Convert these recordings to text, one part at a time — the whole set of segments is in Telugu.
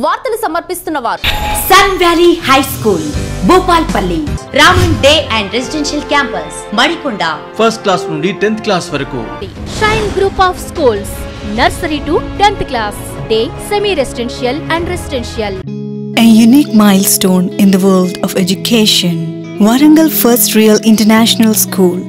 వార్తలు సమర్పిస్తున్నవారు sun valley high school Bhupalpalli, Raman day and residential campus Madikonda. First class నుండి 10th క్లాస్ వరకు. Shine group of schools nursery to 10th class, day, semi residential and residential. A unique milestone in the world of education. Warangal First Real International School.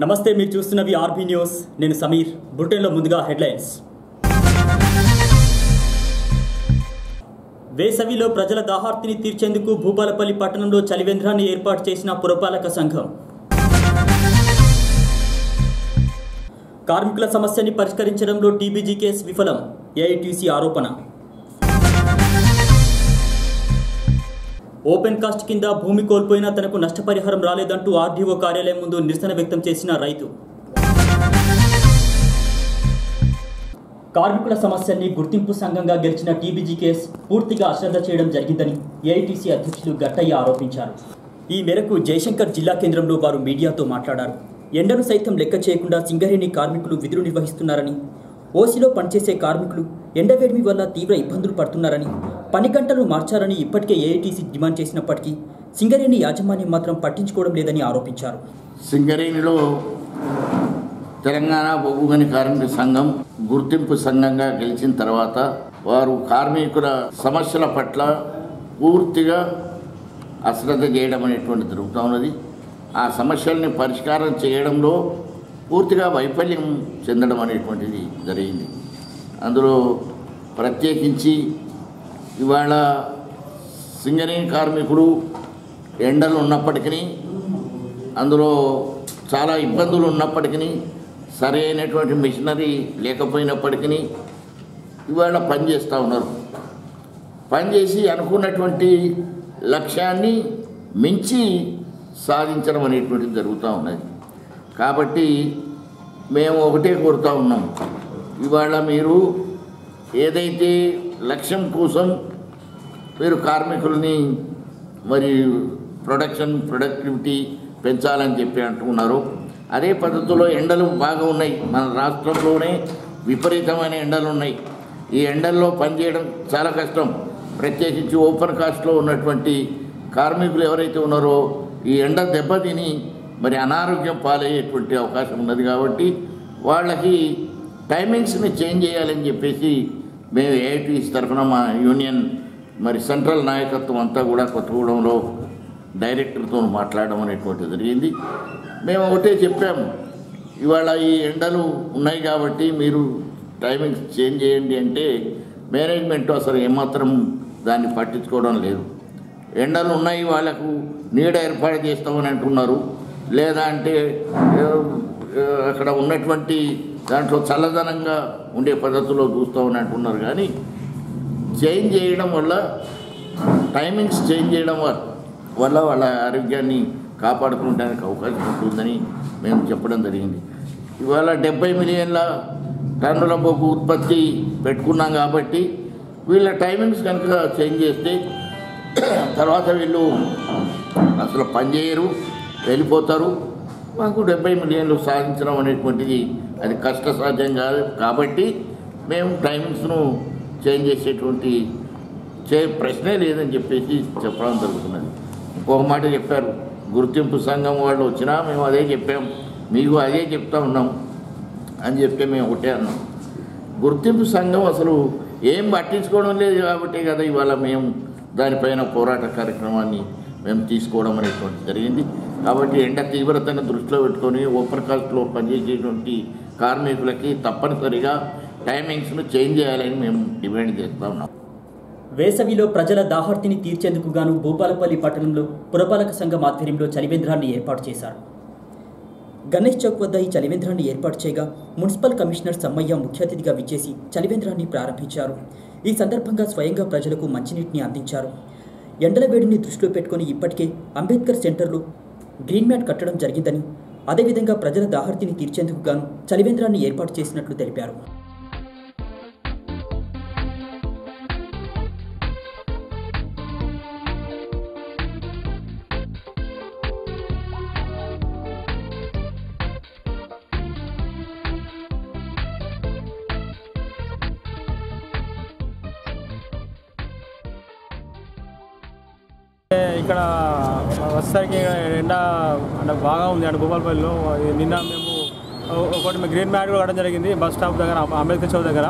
నమస్తే, మీరు చూస్తున్నవి ఆర్బీ న్యూస్. నేను సమీర్. బులెటిన్లో ముందుగా హెడ్లైన్స్. వేసవిలో ప్రజల దాహార్తిని తీర్చేందుకు భూపాలపల్లి పట్టణంలో చలివేంద్రాన్ని ఏర్పాటు చేసిన పురపాలక సంఘం. కార్మికుల సమస్యని పరిష్కరించడంలో టీబీజీ కేసు విఫలం, ఏఐటీసీ ఆరోపణ. ఓపెన్ కాస్ట్ కింద భూమి కోల్పోయినా తనకు నష్టపరిహారం రాలేదంటూ ఆర్డీఓ కార్యాలయం ముందు నిరసన వ్యక్తం చేసిన రైతు. కార్మికుల సమస్యల్ని గుర్తింపు సంఘంగా గెలిచిన టీబీజీ కేసు పూర్తిగా అశ్రద్ధ చేయడం జరిగిందని ఏఐటీసీ అధ్యక్షులు గట్టయ్య ఆరోపించారు. ఈ మేరకు జయశంకర్ జిల్లా కేంద్రంలో వారు మీడియాతో మాట్లాడారు. ఎండను సైతం లెక్క చేయకుండా సింగరేణి కార్మికులు విధులు నిర్వహిస్తున్నారని, ఓసీలో పనిచేసే కార్మికులు ఎండవేడిమి వల్ల తీవ్ర ఇబ్బందులు పడుతున్నారని, పని గంటలు మార్చాలని ఇప్పటికే ఏఐటీసీ డిమాండ్ చేసినప్పటికీ సింగరేణి యాజమాన్యం మాత్రం పట్టించుకోవడం లేదని ఆరోపించారు. సింగరేణిలో తెలంగాణ బొగ్గుగని కార్మిక సంఘం గుర్తింపు సంఘంగా గెలిచిన తర్వాత వారు కార్మికుల సమస్యల పట్ల పూర్తిగా అశ్రద్ధ చేయడం అనేటువంటి జరుగుతూ ఉన్నది. ఆ సమస్యల్ని పరిష్కారం చేయడంలో పూర్తిగా వైఫల్యం చెందడం అనేటువంటిది జరిగింది. అందులో ప్రత్యేకించి ఇవాళ సింగరేణి కార్మికుడు ఎండలు ఉన్నప్పటికీ, అందులో చాలా ఇబ్బందులు ఉన్నప్పటికీ, సరైనటువంటి మిషనరీ లేకపోయినప్పటికీ ఇవాళ పనిచేస్తూ ఉన్నారు. పనిచేసి అనుకున్నటువంటి లక్ష్యాన్ని మించి సాధించడం అనేటువంటిది జరుగుతూ ఉన్నది. కాబట్టి మేము ఒకటే కోరుతూ ఉన్నాం, ఇవాళ మీరు ఏదైతే లక్ష్యం కోసం మీరు కార్మికుల్ని మరి ప్రొడక్టివిటీ పెంచాలని చెప్పి అంటున్నారో అదే పద్ధతిలో ఎండలు బాగా ఉన్నాయి. మన రాష్ట్రంలోనే విపరీతమైన ఎండలు ఉన్నాయి. ఈ ఎండల్లో పనిచేయడం చాలా కష్టం. ప్రత్యేకించి ఓపెన్ కాస్ట్లో ఉన్నటువంటి కార్మికులు ఎవరైతే ఉన్నారో ఈ ఎండ దెబ్బతిని మరి అనారోగ్యం పాలయ్యేటువంటి అవకాశం ఉన్నది. కాబట్టి వాళ్ళకి టైమింగ్స్ని చేంజ్ చేయాలని చెప్పేసి మేము ఏఐటీసీ తరఫున మా యూనియన్ మరి సెంట్రల్ నాయకత్వం అంతా కూడా కొత్తగూడెంలో డైరెక్టర్తో మాట్లాడడం అనేటువంటిది జరిగింది. మేము ఒకటే చెప్పాము, ఇవాళ ఈ ఎండలు ఉన్నాయి కాబట్టి మీరు టైమింగ్స్ చేంజ్ చేయండి అంటే మేనేజ్మెంట్ అసలు ఏమాత్రం దాన్ని పట్టించుకోవడం లేదు. ఎండలు ఉన్నాయి, వాళ్ళకు నీడ ఏర్పాటు చేస్తామని అంటున్నారు, లేదా అంటే అక్కడ ఉన్నటువంటి దాంట్లో చల్లదనంగా ఉండే పద్ధతిలో చూస్తామని అంటున్నారు. కానీ చేంజ్ చేయడం వల్ల, టైమింగ్స్ చేంజ్ చేయడం వల్ల వాళ్ళ ఆరోగ్యాన్ని కాపాడుకోవడానికి అవకాశం ఉంటుందని మేము చెప్పడం జరిగింది. ఇవాళ 70 మిలియన్ల టన్నుల బొగ్గు ఉత్పత్తి పెట్టుకున్నాం కాబట్టి వీళ్ళ టైమింగ్స్ కనుక చేంజ్ చేస్తే తర్వాత వీళ్ళు అసలు పనిచేయరు, వెళ్ళిపోతారు. మాకు 70 మిలియన్లు సాధించడం అనేటువంటిది అది కష్టసాధ్యం కాదు. కాబట్టి మేము టైమింగ్స్ను చేంజ్ చేసేటువంటి ప్రశ్నే లేదని చెప్పేసి చెప్పడం జరుగుతున్నది. ఇంకొక మాట చెప్పారు, గుర్తింపు సంఘం వాళ్ళు వచ్చినా మేము అదే చెప్పాం, మీకు అదే చెప్తా ఉన్నాం అని చెప్తే మేము ఒకటే అన్నాం. గుర్తింపు సంఘం అసలు ఏం పట్టించుకోవడం లేదు కాబట్టి కదా ఇవాళ మేము దానిపైన పోరాట కార్యక్రమాన్ని మేము తీసుకోవడం అనేటువంటి జరిగింది. కాబట్టి ఎండ తీవ్రతను దృష్టిలో పెట్టుకొని ఓపెన్ కాస్ట్లో పనిచేసేటువంటి కార్మికులకి తప్పనిసరిగా టైమింగ్స్ను చేంజ్ చేయాలని మేము డిమాండ్ చేస్తూ ఉన్నాం. వేసవిలో ప్రజల దాహార్తిని తీర్చేందుకు గాను భూపాలపల్లి పట్టణంలో పురపాలక సంఘం ఆధ్వర్యంలో చలివేంద్రాన్ని ఏర్పాటు చేశారు. గణేష్ చౌక్ వద్ద ఈ చలివేంద్రాన్ని ఏర్పాటు చేయగా మున్సిపల్ కమిషనర్ సమ్మయ్య ముఖ్య అతిథిగా విచ్చేసి చలివేంద్రాన్ని ప్రారంభించారు. ఈ సందర్భంగా స్వయంగా ప్రజలకు మంచినీటిని అందించారు. ఎండల వేడిని దృష్టిలో పెట్టుకుని ఇప్పటికే అంబేద్కర్ సెంటర్లో గ్రీన్ మ్యాట్ కట్టడం జరిగిందని, అదేవిధంగా ప్రజల దాహార్తిని తీర్చేందుకు గాను చలివేంద్రాన్ని ఏర్పాటు చేసినట్లు తెలిపారు. ఇక్కడ వచ్చేసరికి ఎండ అంటే బాగా ఉంది అంటే భూపాలపల్లిలో. నిన్న మేము ఒకటి గ్రీన్ మ్యాట్ కూడా కట్టడం జరిగింది బస్ స్టాప్ దగ్గర, అంబేద్కర్ చౌక్ దగ్గర.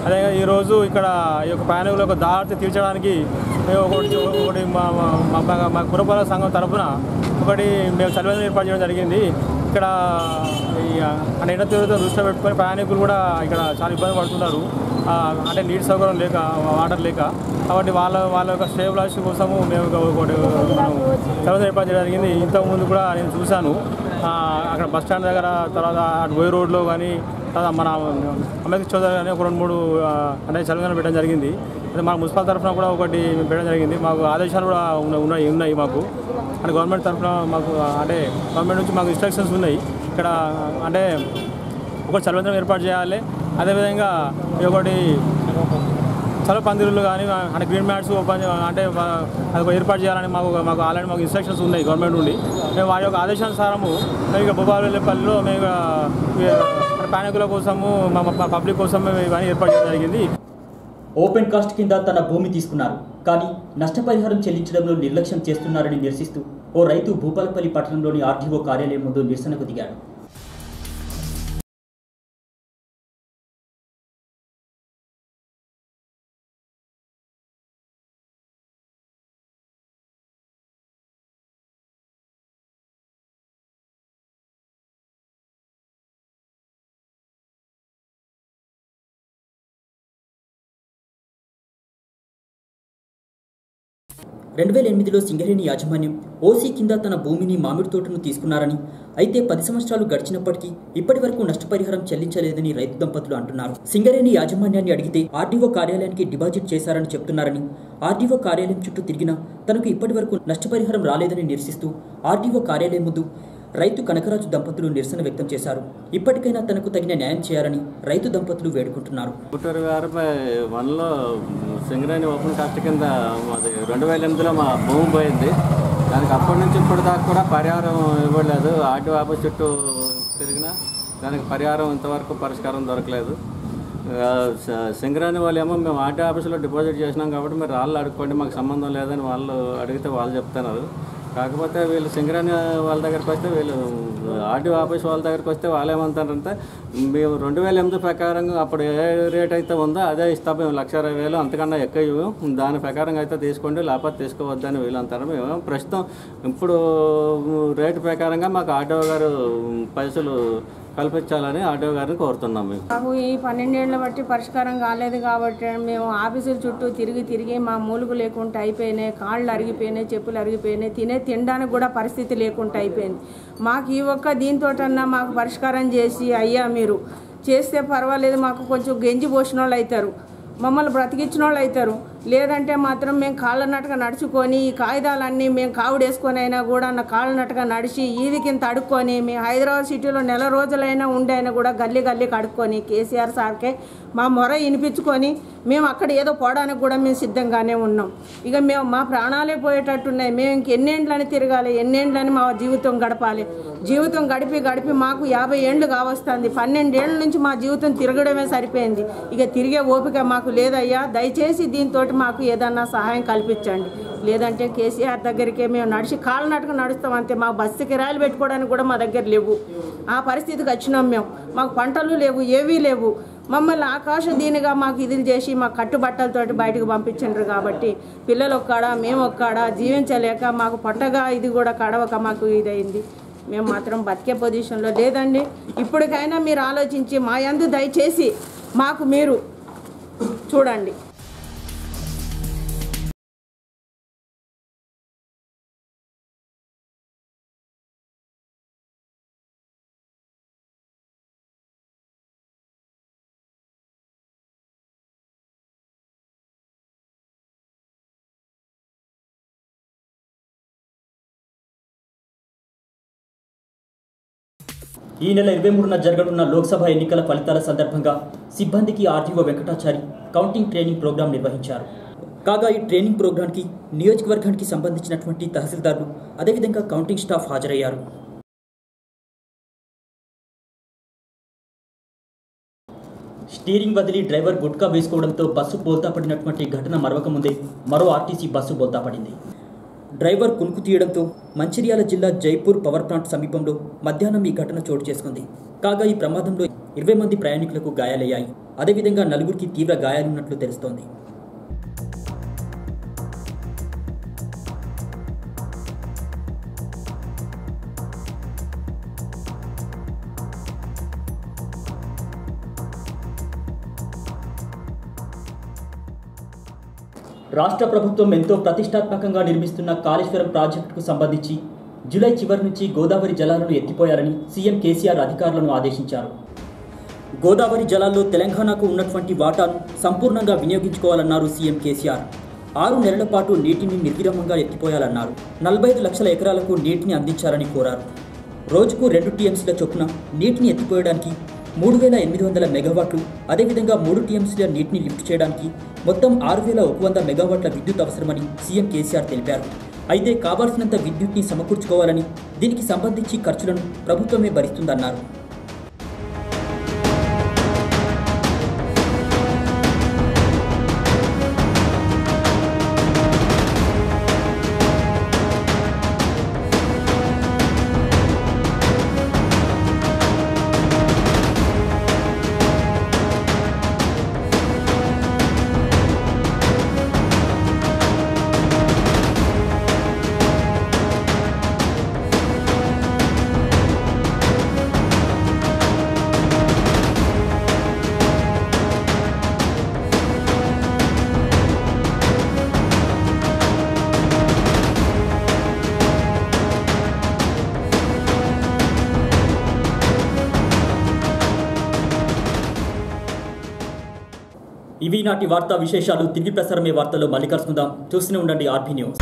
అదే ఈరోజు ఇక్కడ ఈ యొక్క ప్రయాణికుల యొక్క దారిని తీర్చడానికి ఒకటి మా పురపాలక సంఘం తరఫున ఒకటి మేము చలివేంద్రం ఏర్పాటు చేయడం జరిగింది. ఇక్కడ అంటే ఎండ తీవ్రత దృష్టిలో పెట్టుకొని ప్రయాణికులు కూడా ఇక్కడ చాలా ఇబ్బంది పడుతున్నారు. అంటే నీటి సౌకర్యం లేక, వాటర్ లేక. కాబట్టి వాళ్ళ యొక్క స్టేబిలైజేషన్ కోసము మేము ఒకటి చలివేంద్రం ఏర్పాటు చేయడం జరిగింది. ఇంతకుముందు కూడా నేను చూశాను అక్కడ బస్ స్టాండ్ దగ్గర, తర్వాత అటు గోయి రోడ్లో కానీ, తర్వాత మన అంబేద్కర్ చౌక్ కానీ ఒక 2-3 అంటే చలివేంద్రం పెట్టడం జరిగింది. అదే మా మున్సిపల్ తరఫున కూడా ఒకటి పెట్టడం జరిగింది. మాకు ఆదేశాలు కూడా ఉన్నాయి మాకు అంటే గవర్నమెంట్ తరఫున మాకు అంటే గవర్నమెంట్ నుంచి మాకు ఇన్స్ట్రక్షన్స్ ఉన్నాయి. ఇక్కడ అంటే ఒక చలివేంద్రం ఏర్పాటు చేయాలి. అదేవిధంగా ఒకటి చల పందిరులు కానీ అంటే గ్రీన్ మ్యాట్స్ అంటే అది ఏర్పాటు చేయాలని మాకు ఆల్రెడీ మాకు ఇన్స్ట్రక్షన్స్ ఉన్నాయి గవర్నమెంట్ నుండి. మేము వారి యొక్క ఆదేశానుసారము మేము ఇక భూపాలపల్లిలో మేము ప్రయాణికుల కోసము మా పబ్లిక్ కోసం ఇవన్నీ ఏర్పాటు చేయడం జరిగింది. ఓపెన్ కాస్ట్ కింద తన భూమి తీసుకున్నారు, కానీ నష్టపరిహారం చెల్లించడంలో నిర్లక్ష్యం చేస్తున్నారని నిరసిస్తూ ఓ రైతు భూపాలపల్లి పట్టణంలోని ఆర్డీఓ కార్యాలయం ముందు నిరసనకు దిగాడు. (2008) సింగరేణి యాజమాన్యం ఓసీ కింద తన భూమిని మామిడి తోటను తీసుకున్నారని, అయితే 10 సంవత్సరాలు గడిచినప్పటికీ ఇప్పటి వరకు నష్టపరిహారం చెల్లించలేదని రైతు దంపతులు అంటున్నారు. సింగరేణి యాజమాన్యాన్ని అడిగితే ఆర్డీఓ కార్యాలయానికి డిపాజిట్ చేశారని చెప్తున్నారని, ఆర్డీఓ కార్యాలయం చుట్టూ తిరిగినా తనకు ఇప్పటి వరకు నష్టపరిహారం రాలేదని నిరసిస్తూ ఆర్డీఓ కార్యాలయం ముందు రైతు కనకరాజు దంపతులు నిరసన వ్యక్తం చేశారు. ఇప్పటికైనా తనకు తగిన న్యాయం చేయాలని రైతు దంపతులు వేడుకుంటున్నారు. 1 సింగరేణి ఓపెన్ కాస్ట్ కింద 2008లో మా భూమి పోయింది. దానికి అప్పటి నుంచి ఇప్పటిదాకా కూడా పరిహారం ఇవ్వలేదు. ఆర్టీఓ ఆఫీస్ చుట్టూ తిరిగినా దానికి పరిహారం ఇంతవరకు పరిష్కారం దొరకలేదు. సింగరేణి వాళ్ళు ఏమో మేము ఆర్టీఓ ఆఫీస్లో డిపాజిట్ చేసినాం కాబట్టి మీరు వాళ్ళు అడుక్కోండి, మాకు సంబంధం లేదని వాళ్ళు అడిగితే వాళ్ళు చెప్తున్నారు. కాకపోతే వీళ్ళు సింగరేణి వాళ్ళ దగ్గరికి వస్తే, వీళ్ళు ఆర్టీఓ ఆఫీస్ వాళ్ళ దగ్గరికి వస్తే వాళ్ళు ఏమంటారంటే మేము 2008 ప్రకారంగా అప్పుడు ఏ రేట్ అయితే ఉందో అదే ఇస్తాం, మేము 1,20,000 అంతకన్నా ఎక్కువ దాని ప్రకారంగా అయితే తీసుకోండి, లేకపోతే తీసుకోవద్దని వీళ్ళు అంటారు. మేము ప్రస్తుతం ఇప్పుడు రేటు ప్రకారంగా మాకు ఆర్టీఓ గారు పైసలు కల్పించాలని ఆర్టీఓ గారిని కోరుతున్నాం. మాకు ఈ 12 ఏళ్ళ బట్టి పరిష్కారం కాలేదు కాబట్టి మేము ఆఫీసుల చుట్టూ తిరిగి మా మూలుగు లేకుండా అయిపోయినాయి, కాళ్ళు అరిగిపోయినాయి, చెప్పులు అరిగిపోయినాయి, తినడానికి కూడా పరిస్థితి లేకుండా అయిపోయింది. మాకు ఈ ఒక్క దీంతోటన్నా మాకు పరిష్కారం చేసి అయ్యా మీరు చేస్తే పర్వాలేదు, మాకు కొంచెం గెంజి పోసిన వాళ్ళు అవుతారు, మమ్మల్ని బ్రతికించిన వాళ్ళు అవుతారు. లేదంటే మాత్రం మేము కాళ్ళనట్టుగా నడుచుకొని ఈ కాగితాలన్నీ మేము కావుడేసుకొని అయినా కూడా కాళ్ళనట్టుగా నడిచి ఈది కింద అడుక్కొని మేము హైదరాబాద్ సిటీలో నెల రోజులైనా ఉండైనా కూడా గల్లీకి అడుక్కొని కేసీఆర్ సార్కే మా మొర వినిపించుకొని మేము అక్కడ ఏదో పోవడానికి కూడా మేము సిద్ధంగానే ఉన్నాం. ఇక మేము మా ప్రాణాలే పోయేటట్టున్నాయి. మేము ఇంకెన్నేండ్లని తిరగాలి, ఎన్నేండ్లని మా జీవితం గడపాలి. జీవితం గడిపి మాకు 50 ఏళ్ళు కావస్తుంది. 12 ఏళ్ళ నుంచి మా జీవితం తిరగడమే సరిపోయింది. ఇక తిరిగే ఓపిక మాకు లేదయ్యా. దయచేసి దీంతో మాకు ఏదన్నా సహాయం కల్పించండి. లేదంటే కేసీఆర్ దగ్గరికే మేము నడిచి కాళ్ళనట్టుగా నడుస్తాం అంతే. మా బస్సు కిరాయిలు పెట్టుకోవడానికి కూడా మా దగ్గర లేవు. ఆ పరిస్థితికి వచ్చినాం మేము. మాకు పంటలు లేవు, ఏవీ లేవు. మమ్మల్ని ఆకాశ దీనిగా మాకు ఇది చేసి మా కట్టుబట్టలతోటి బయటకు పంపించారు. కాబట్టి పిల్లలు ఒక్కడ మేము ఒక్కడ జీవించలేక మాకు పొట్టగా ఇది కూడా కడవక మాకు ఇదైంది. మేము మాత్రం బతికే పొజిషన్లో లేదండి. ఇప్పటికైనా మీరు ఆలోచించి మా యందు దయచేసి మాకు మీరు చూడండి. ఈ నెల 23న జరగనున్న లోక్సభ ఎన్నికల ఫలితాల సందర్భంగా సిబ్బందికి RDO Venkatachari counting training program నిర్వహించారు. కాగా ఈ ట్రైనింగ్ ప్రోగ్రాంకి నియోజకవర్గానికి సంబంధించినటువంటి తహసీల్దార్లు అదేవిధంగా కౌంటింగ్ స్టాఫ్ హాజరయ్యారు. స్టీరింగ్ వదిలి డ్రైవర్ గుట్కా వేసుకోవడంతో బస్సు బోల్తా పడినటువంటి ఘటన మరొక ముందే మరో ఆర్టీసీ బస్సు బోల్తా పడింది. డ్రైవర్ కునుకు తీయడంతో మంచిర్యాల జిల్లా జైపూర్ పవర్ ప్లాంట్ సమీపంలో మధ్యాహ్నం ఈ ఘటన చోటు చేసుకుంది. కాగా ఈ ప్రమాదంలో 20 మంది ప్రయాణికులకు గాయాలయ్యాయి. అదేవిధంగా 4కి తీవ్ర గాయాలున్నట్లు తెలుస్తోంది. రాష్ట్ర ప్రభుత్వం ఎంతో ప్రతిష్టాత్మకంగా నిర్మిస్తున్న కాళేశ్వరం ప్రాజెక్టుకు సంబంధించి జూలై చివరి నుంచి గోదావరి జలాలను ఎత్తిపోయాలని సీఎం కేసీఆర్ అధికారులను ఆదేశించారు. గోదావరి జలాల్లో తెలంగాణకు ఉన్నటువంటి వాటాను సంపూర్ణంగా వినియోగించుకోవాలన్నారు సీఎం కేసీఆర్. 6 నెలల పాటు నీటిని నిర్విరామంగా ఎత్తిపోయాలన్నారు. 45 లక్షల ఎకరాలకు నీటిని అందించాలని కోరారు. రోజుకు 2 టీఎంసీల చొప్పున నీటిని ఎత్తిపోయడానికి 3800 మెగావాట్లు, అదేవిధంగా 3 టీఎంసీల నీటిని లిఫ్ట్ చేయడానికి మొత్తం 6100 మెగావాట్ల విద్యుత్ అవసరమని సీఎం కేసీఆర్ తెలిపారు. అయితే కావాల్సినంత విద్యుత్ని సమకూర్చుకోవాలని, దీనికి సంబంధించి ఖర్చులను ప్రభుత్వమే భరిస్తుందన్నారు. ఇవి నాటి వార్తా విశేషాలు. తిరిగి ప్రసారమే వార్తల్లో మళ్ళీ కలుసుకుందాం. చూస్తూనే ఉండండి ఆర్బీ న్యూస్.